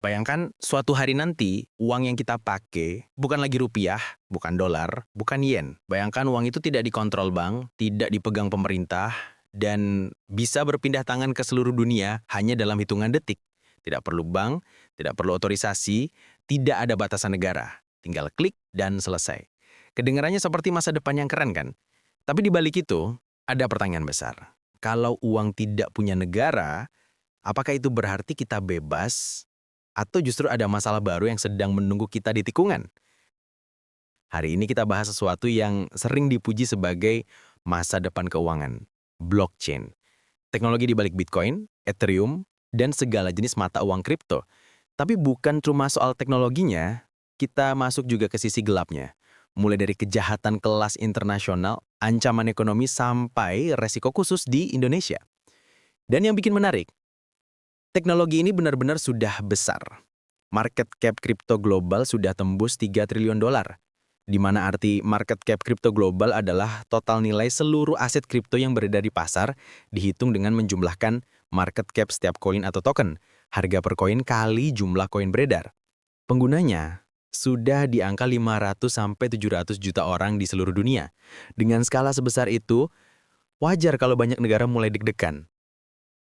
Bayangkan suatu hari nanti, uang yang kita pakai bukan lagi rupiah, bukan dolar, bukan yen. Bayangkan uang itu tidak dikontrol bank, tidak dipegang pemerintah, dan bisa berpindah tangan ke seluruh dunia hanya dalam hitungan detik. Tidak perlu bank, tidak perlu otorisasi, tidak ada batasan negara. Tinggal klik dan selesai. Kedengarannya seperti masa depan yang keren kan? Tapi di balik itu, ada pertanyaan besar. Kalau uang tidak punya negara, apakah itu berarti kita bebas? Atau justru ada masalah baru yang sedang menunggu kita di tikungan? Hari ini kita bahas sesuatu yang sering dipuji sebagai masa depan keuangan, blockchain. Teknologi di balik Bitcoin, Ethereum, dan segala jenis mata uang kripto. Tapi bukan cuma soal teknologinya, kita masuk juga ke sisi gelapnya. Mulai dari kejahatan kelas internasional, ancaman ekonomi, sampai resiko khusus di Indonesia. Dan yang bikin menarik, teknologi ini benar-benar sudah besar. Market cap kripto global sudah tembus 3 triliun dolar. Di mana arti market cap kripto global adalah total nilai seluruh aset kripto yang beredar di pasar, dihitung dengan menjumlahkan market cap setiap koin atau token, harga per koin kali jumlah koin beredar. Penggunanya sudah di angka 500-700 juta orang di seluruh dunia. Dengan skala sebesar itu, wajar kalau banyak negara mulai deg-degan.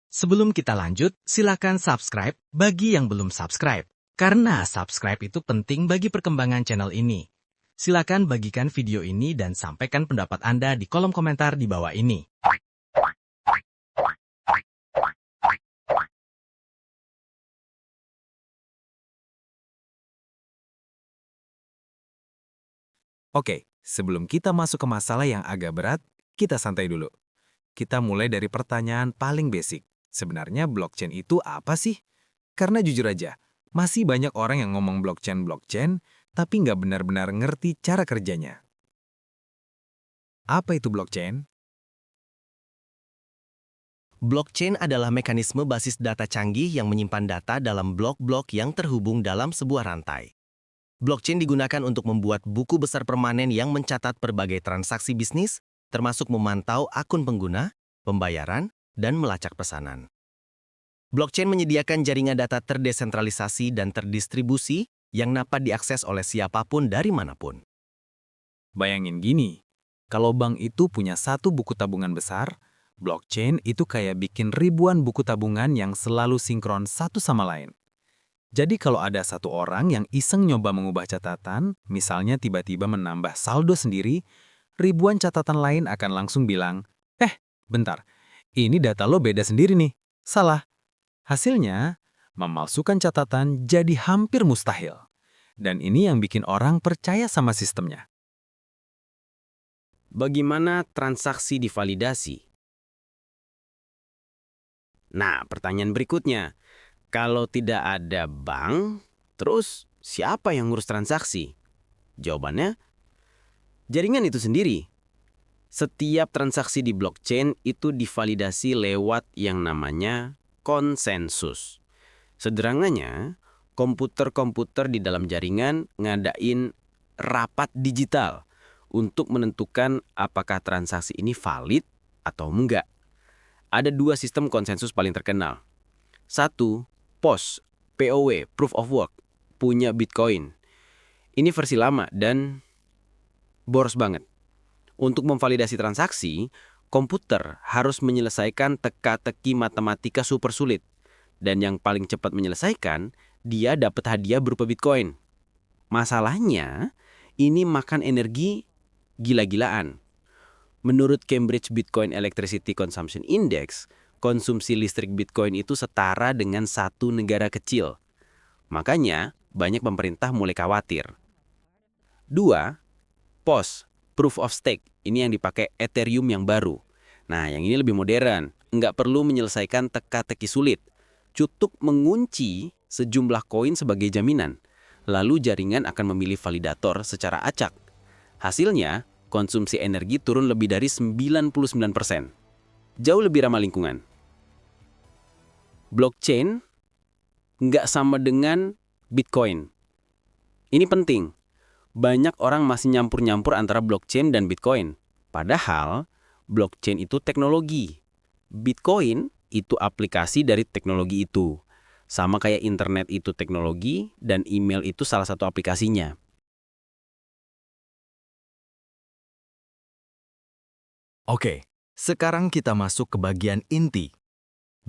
Sebelum kita lanjut, silakan subscribe bagi yang belum subscribe. Karena subscribe itu penting bagi perkembangan channel ini. Silakan bagikan video ini dan sampaikan pendapat Anda di kolom komentar di bawah ini. Oke, sebelum kita masuk ke masalah yang agak berat, kita santai dulu. Kita mulai dari pertanyaan paling basic. Sebenarnya blockchain itu apa sih? Karena jujur aja, masih banyak orang yang ngomong blockchain, tapi nggak benar-benar ngerti cara kerjanya. Apa itu blockchain? Blockchain adalah mekanisme basis data canggih yang menyimpan data dalam blok-blok yang terhubung dalam sebuah rantai. Blockchain digunakan untuk membuat buku besar permanen yang mencatat berbagai transaksi bisnis, termasuk memantau akun pengguna, pembayaran, dan melacak pesanan. Blockchain menyediakan jaringan data terdesentralisasi dan terdistribusi yang dapat diakses oleh siapapun dari manapun. Bayangin gini, kalau bank itu punya satu buku tabungan besar, blockchain itu kayak bikin ribuan buku tabungan yang selalu sinkron satu sama lain. Jadi kalau ada satu orang yang iseng nyoba mengubah catatan, misalnya tiba-tiba menambah saldo sendiri, ribuan catatan lain akan langsung bilang, bentar, ini data lo beda sendiri nih, salah. Hasilnya, memalsukan catatan jadi hampir mustahil. Dan ini yang bikin orang percaya sama sistemnya. Bagaimana transaksi divalidasi? Nah, pertanyaan berikutnya. Kalau tidak ada bank, terus siapa yang ngurus transaksi? Jawabannya, jaringan itu sendiri. Setiap transaksi di blockchain itu divalidasi lewat yang namanya konsensus. Sederhananya, komputer-komputer di dalam jaringan ngadain rapat digital untuk menentukan apakah transaksi ini valid atau enggak. Ada dua sistem konsensus paling terkenal. Satu, POW, Proof of Work, punya Bitcoin. Ini versi lama dan boros banget. Untuk memvalidasi transaksi, komputer harus menyelesaikan teka-teki matematika super sulit. Dan yang paling cepat menyelesaikan, dia dapat hadiah berupa Bitcoin. Masalahnya, ini makan energi gila-gilaan. Menurut Cambridge Bitcoin Electricity Consumption Index, konsumsi listrik Bitcoin itu setara dengan satu negara kecil. Makanya, banyak pemerintah mulai khawatir. 2. POS, Proof of Stake. Ini yang dipakai Ethereum yang baru. Nah, yang ini lebih modern. Nggak perlu menyelesaikan teka-teki sulit. Cukup mengunci sejumlah koin sebagai jaminan. Lalu jaringan akan memilih validator secara acak. Hasilnya, konsumsi energi turun lebih dari 99%. Jauh lebih ramah lingkungan. Blockchain nggak sama dengan Bitcoin. Ini penting. Banyak orang masih nyampur-nyampur antara blockchain dan Bitcoin. Padahal, blockchain itu teknologi. Bitcoin itu aplikasi dari teknologi itu. Sama kayak internet itu teknologi dan email itu salah satu aplikasinya. Oke, sekarang kita masuk ke bagian inti.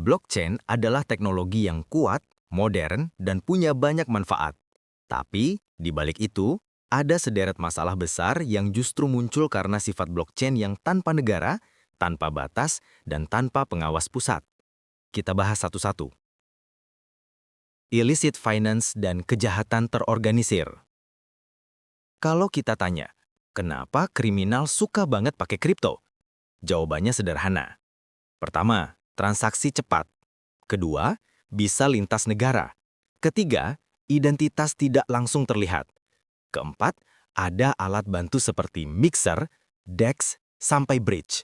Blockchain adalah teknologi yang kuat, modern, dan punya banyak manfaat. Tapi, di balik itu, ada sederet masalah besar yang justru muncul karena sifat blockchain yang tanpa negara, tanpa batas, dan tanpa pengawas pusat. Kita bahas satu-satu. Illicit finance dan kejahatan terorganisir. Kalau kita tanya, kenapa kriminal suka banget pakai kripto? Jawabannya sederhana. Pertama, transaksi cepat. Kedua, bisa lintas negara. Ketiga, identitas tidak langsung terlihat. Keempat, ada alat bantu seperti mixer, DEX, sampai bridge.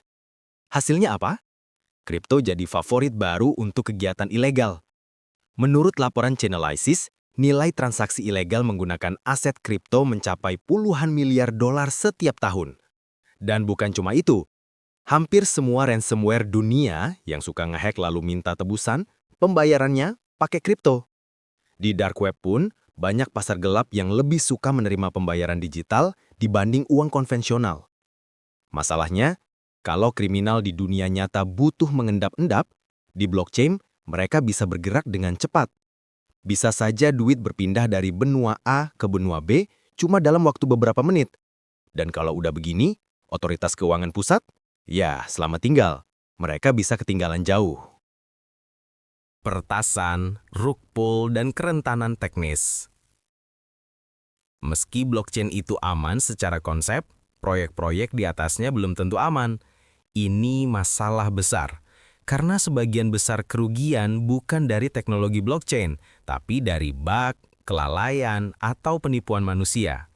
Hasilnya apa? Kripto jadi favorit baru untuk kegiatan ilegal. Menurut laporan Chainalysis, nilai transaksi ilegal menggunakan aset kripto mencapai puluhan miliar dolar setiap tahun. Dan bukan cuma itu, hampir semua ransomware dunia yang suka ngehack lalu minta tebusan, pembayarannya pakai kripto. Di dark web pun, banyak pasar gelap yang lebih suka menerima pembayaran digital dibanding uang konvensional. Masalahnya, kalau kriminal di dunia nyata butuh mengendap-endap, di blockchain mereka bisa bergerak dengan cepat. Bisa saja duit berpindah dari benua A ke benua B cuma dalam waktu beberapa menit. Dan kalau udah begini, otoritas keuangan pusat, ya selamat tinggal. Mereka bisa ketinggalan jauh. Pertasan, rug pull, dan kerentanan teknis. Meski blockchain itu aman secara konsep, proyek-proyek di atasnya belum tentu aman. Ini masalah besar, karena sebagian besar kerugian bukan dari teknologi blockchain, tapi dari bug, kelalaian, atau penipuan manusia.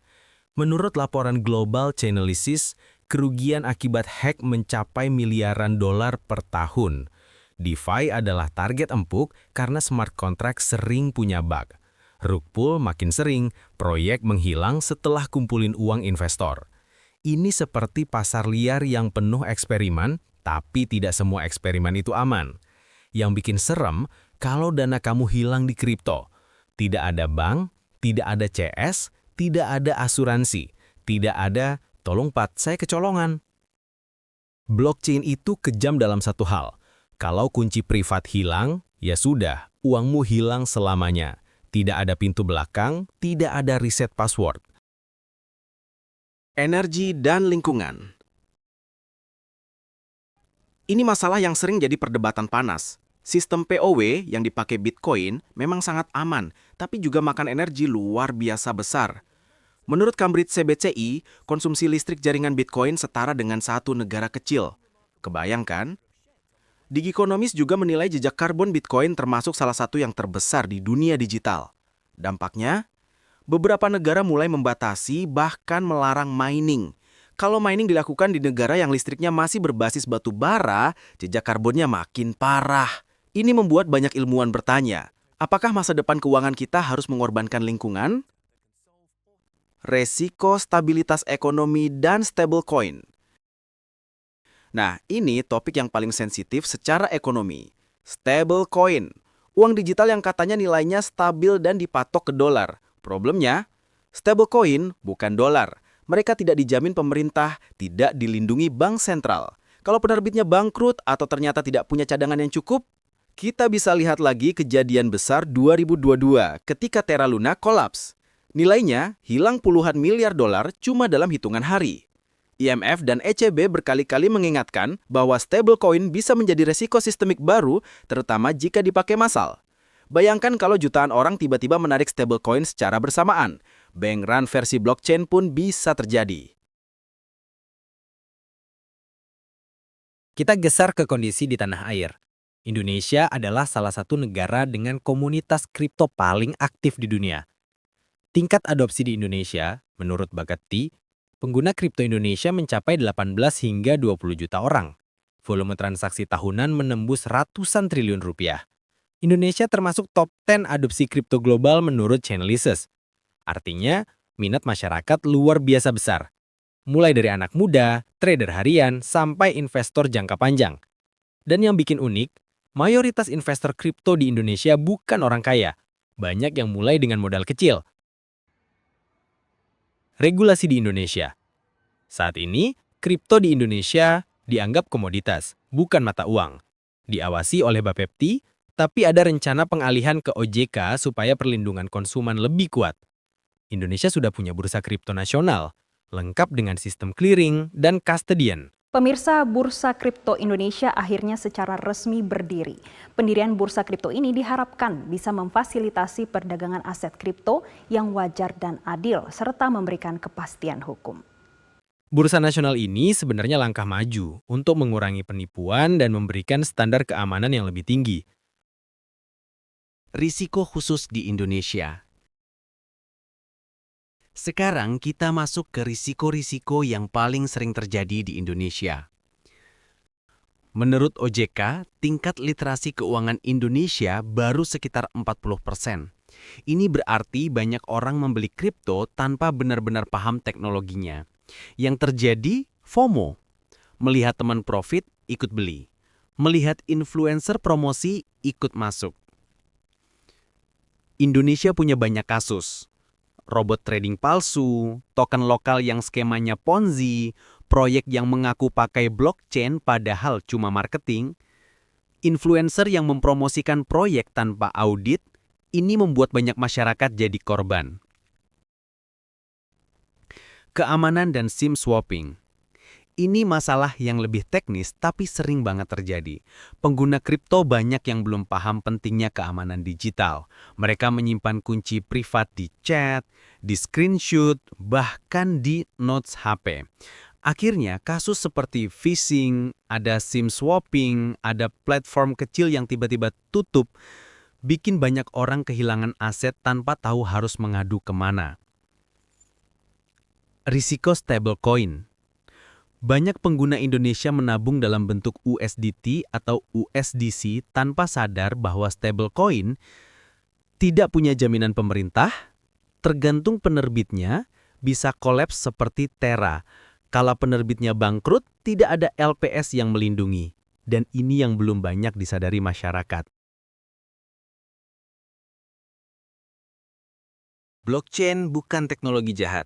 Menurut laporan Global Chainalysis, kerugian akibat hack mencapai miliaran dolar per tahun. DeFi adalah target empuk karena smart contract sering punya bug. Rug pull makin sering, proyek menghilang setelah kumpulin uang investor. Ini seperti pasar liar yang penuh eksperimen, tapi tidak semua eksperimen itu aman. Yang bikin serem kalau dana kamu hilang di kripto. Tidak ada bank, tidak ada CS, tidak ada asuransi, tidak ada, tolong Pat, saya kecolongan. Blockchain itu kejam dalam satu hal. Kalau kunci privat hilang, ya sudah, uangmu hilang selamanya. Tidak ada pintu belakang, tidak ada reset password. Energi dan lingkungan. Ini masalah yang sering jadi perdebatan panas. Sistem POW yang dipakai Bitcoin memang sangat aman, tapi juga makan energi luar biasa besar. Menurut Cambridge CBCI, konsumsi listrik jaringan Bitcoin setara dengan satu negara kecil. Kebayangkan? Digiconomist juga menilai jejak karbon Bitcoin termasuk salah satu yang terbesar di dunia digital. Dampaknya, beberapa negara mulai membatasi bahkan melarang mining. Kalau mining dilakukan di negara yang listriknya masih berbasis batu bara, jejak karbonnya makin parah. Ini membuat banyak ilmuwan bertanya, apakah masa depan keuangan kita harus mengorbankan lingkungan? Resiko stabilitas ekonomi dan stablecoin. Nah, ini topik yang paling sensitif secara ekonomi. Stablecoin, uang digital yang katanya nilainya stabil dan dipatok ke dolar. Problemnya, stablecoin bukan dolar. Mereka tidak dijamin pemerintah, tidak dilindungi bank sentral. Kalau penerbitnya bangkrut atau ternyata tidak punya cadangan yang cukup, kita bisa lihat lagi kejadian besar 2022 ketika Terra Luna kolaps. Nilainya hilang puluhan miliar dolar cuma dalam hitungan hari. IMF dan ECB berkali-kali mengingatkan bahwa stablecoin bisa menjadi resiko sistemik baru, terutama jika dipakai massal. Bayangkan kalau jutaan orang tiba-tiba menarik stablecoin secara bersamaan. Bank run versi blockchain pun bisa terjadi. Kita geser ke kondisi di tanah air. Indonesia adalah salah satu negara dengan komunitas kripto paling aktif di dunia. Tingkat adopsi di Indonesia, menurut Bagatti, pengguna kripto Indonesia mencapai 18 hingga 20 juta orang. Volume transaksi tahunan menembus ratusan triliun rupiah. Indonesia termasuk top 10 adopsi kripto global menurut Chainalysis. Artinya, minat masyarakat luar biasa besar. Mulai dari anak muda, trader harian, sampai investor jangka panjang. Dan yang bikin unik, Mayoritas investor kripto di Indonesia bukan orang kaya. Banyak yang mulai dengan modal kecil. Regulasi di Indonesia. Saat ini, kripto di Indonesia dianggap komoditas, bukan mata uang. Diawasi oleh Bapepti, tapi ada rencana pengalihan ke OJK supaya perlindungan konsumen lebih kuat. Indonesia sudah punya bursa kripto nasional, lengkap dengan sistem clearing dan custodian. Pemirsa, Bursa Kripto Indonesia akhirnya secara resmi berdiri. Pendirian Bursa Kripto ini diharapkan bisa memfasilitasi perdagangan aset kripto yang wajar dan adil, serta memberikan kepastian hukum. Bursa nasional ini sebenarnya langkah maju untuk mengurangi penipuan dan memberikan standar keamanan yang lebih tinggi. Risiko khusus di Indonesia. Sekarang kita masuk ke risiko-risiko yang paling sering terjadi di Indonesia. Menurut OJK, tingkat literasi keuangan Indonesia baru sekitar 40%. Ini berarti banyak orang membeli kripto tanpa benar-benar paham teknologinya. Yang terjadi, FOMO. Melihat teman profit, ikut beli. Melihat influencer promosi, ikut masuk. Indonesia punya banyak kasus. Robot trading palsu, token lokal yang skemanya Ponzi, proyek yang mengaku pakai blockchain padahal cuma marketing, influencer yang mempromosikan proyek tanpa audit, ini membuat banyak masyarakat jadi korban. Keamanan dan SIM swapping. Ini masalah yang lebih teknis tapi sering banget terjadi. Pengguna kripto banyak yang belum paham pentingnya keamanan digital. Mereka menyimpan kunci privat di chat, di screenshot, bahkan di notes HP. Akhirnya kasus seperti phishing, ada SIM swapping, ada platform kecil yang tiba-tiba tutup, bikin banyak orang kehilangan aset tanpa tahu harus mengadu kemana. Risiko stablecoin. Banyak pengguna Indonesia menabung dalam bentuk USDT atau USDC tanpa sadar bahwa stablecoin tidak punya jaminan pemerintah, tergantung penerbitnya, bisa kolaps seperti Terra. Kalau penerbitnya bangkrut, tidak ada LPS yang melindungi. Dan ini yang belum banyak disadari masyarakat. Blockchain bukan teknologi jahat.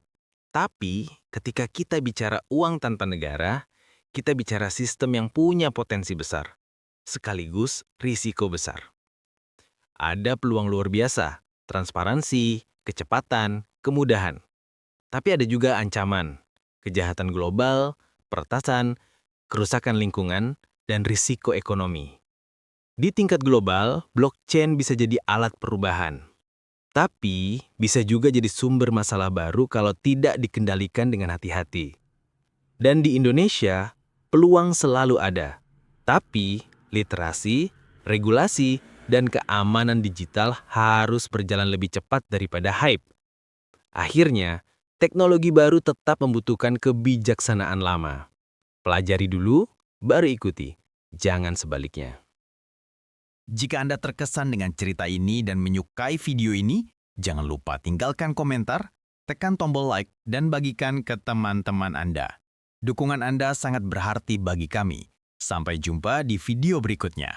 Tapi, ketika kita bicara uang tanpa negara, kita bicara sistem yang punya potensi besar, sekaligus risiko besar. Ada peluang luar biasa, transparansi, kecepatan, kemudahan. Tapi ada juga ancaman, kejahatan global, peretasan, kerusakan lingkungan, dan risiko ekonomi. Di tingkat global, blockchain bisa jadi alat perubahan. Tapi, bisa juga jadi sumber masalah baru kalau tidak dikendalikan dengan hati-hati. Dan di Indonesia, peluang selalu ada. Tapi, literasi, regulasi, dan keamanan digital harus berjalan lebih cepat daripada hype. Akhirnya, teknologi baru tetap membutuhkan kebijaksanaan lama. Pelajari dulu, baru ikuti. Jangan sebaliknya. Jika Anda terkesan dengan cerita ini dan menyukai video ini, jangan lupa tinggalkan komentar, tekan tombol like, dan bagikan ke teman-teman Anda. Dukungan Anda sangat berarti bagi kami. Sampai jumpa di video berikutnya.